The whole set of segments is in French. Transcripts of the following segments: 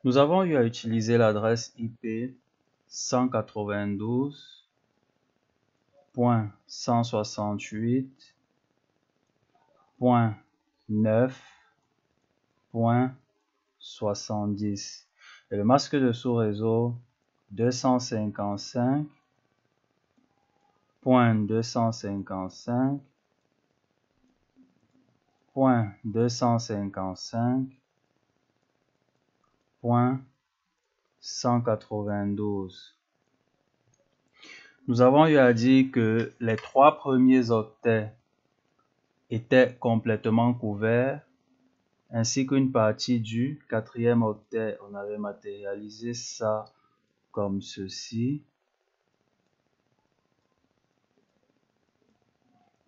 Nous avons eu à utiliser l'adresse IP 192.168.9.70 et le masque de sous-réseau 255.255.255.192. Nous avons eu à dire que les trois premiers octets étaient complètement couverts, ainsi qu'une partie du quatrième octet. On avait matérialisé ça comme ceci.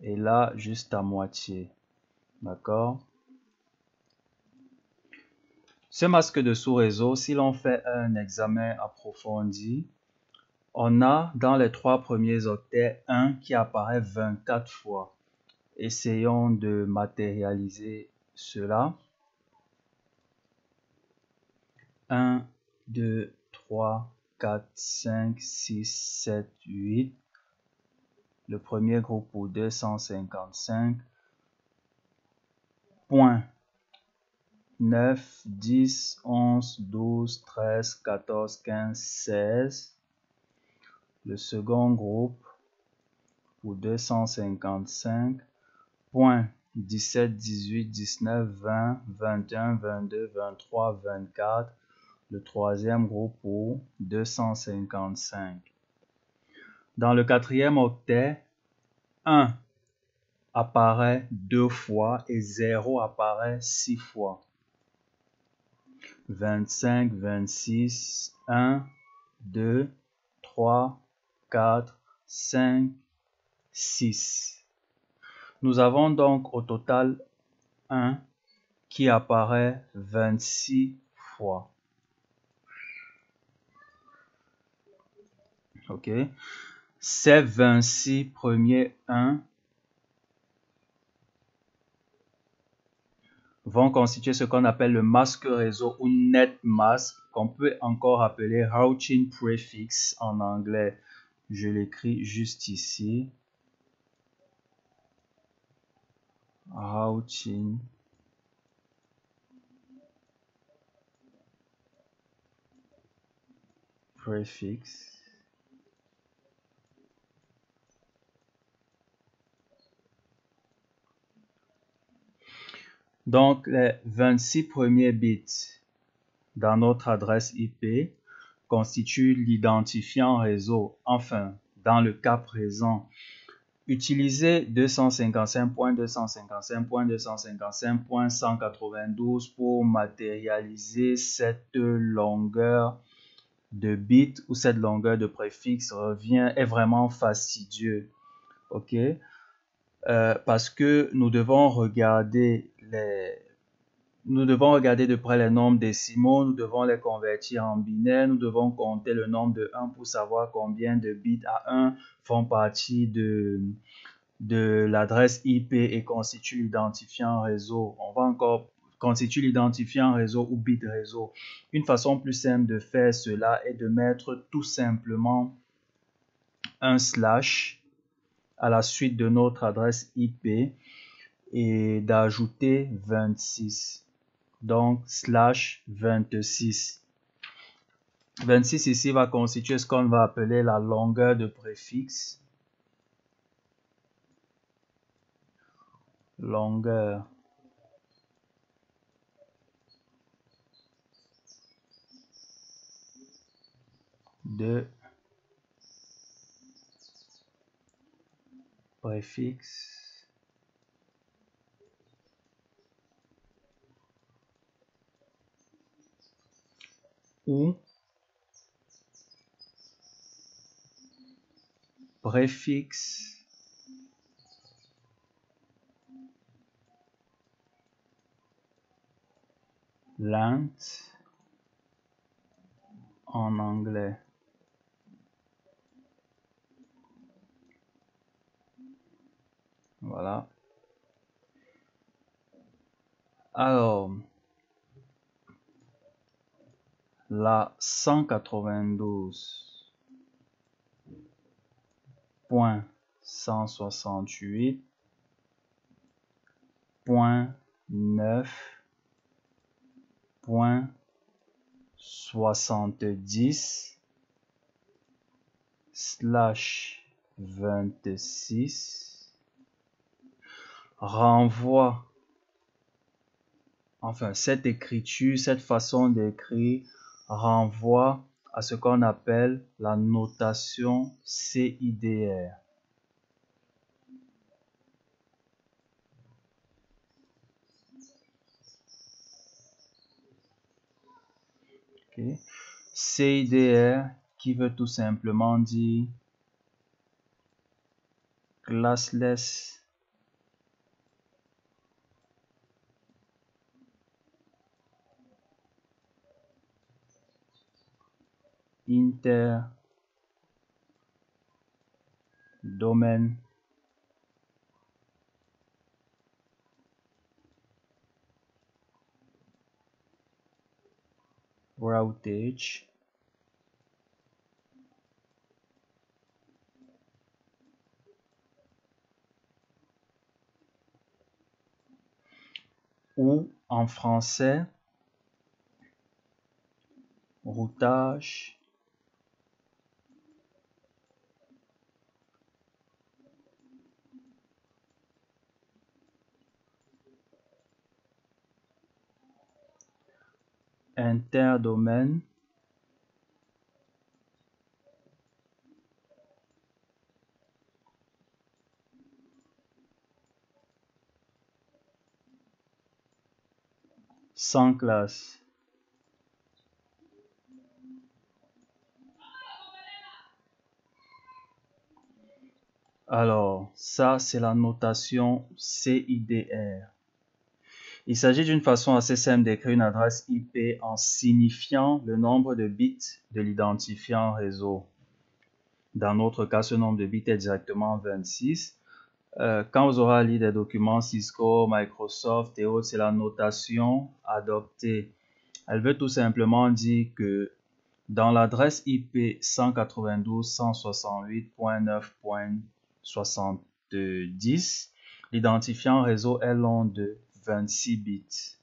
Et là, juste à moitié. D'accord? Ce masque de sous-réseau, si l'on fait un examen approfondi, on a dans les trois premiers octets 1 qui apparaît 24 fois. Essayons de matérialiser cela. 1, 2, 3, 4, 5, 6, 7, 8. Le premier groupe pour 255. Point 9, 10, 11, 12, 13, 14, 15, 16. Le second groupe pour 255. Point 17, 18, 19, 20, 21, 22, 23, 24. Le troisième groupe pour 255. Dans le quatrième octet, 1 apparaît 2 fois et 0 apparaît 6 fois. 25, 26, 1, 2, 3, 4, 5, 6. Nous avons donc au total 1 qui apparaît 26 fois. Ok. Ces 26 premiers 1 vont constituer ce qu'on appelle le masque réseau ou net mask, qu'on peut encore appeler routing prefix en anglais. Je l'écris juste ici. Routing prefix. Donc, les 26 premiers bits dans notre adresse IP constituent l'identifiant réseau. Enfin, dans le cas présent, utilisez 255.255.255.192 pour matérialiser cette longueur de bits ou cette longueur de préfixe est vraiment fastidieux. Ok? Parce que nous devons regarder de près les nombres décimaux, nous devons les convertir en binaire, nous devons compter le nombre de 1 pour savoir combien de bits à 1 font partie de l'adresse IP et constituent l'identifiant réseau. On va encore constituer l'identifiant réseau ou bit réseau. Une façon plus simple de faire cela est de mettre tout simplement un slash à la suite de notre adresse IP et d'ajouter 26. Donc, slash 26. 26 ici va constituer ce qu'on va appeler la longueur de préfixe. Longueur de préfixe ou préfixe length en anglais. Voilà. Alors, la 168.9.70.26 renvoie, enfin cette écriture, cette façon d'écrire renvoie à ce qu'on appelle la notation CIDR. Okay. CIDR qui veut tout simplement dire classless inter-domain routage ou en français routage interdomaine sans classe. Alors, ça, c'est la notation CIDR. Il s'agit d'une façon assez simple d'écrire une adresse IP en signifiant le nombre de bits de l'identifiant réseau. Dans notre cas, ce nombre de bits est directement 26. Quand vous aurez à lire des documents Cisco, Microsoft et autres, c'est la notation adoptée. Elle veut tout simplement dire que dans l'adresse IP 192.168.9.70, l'identifiant réseau est long de 26 bits.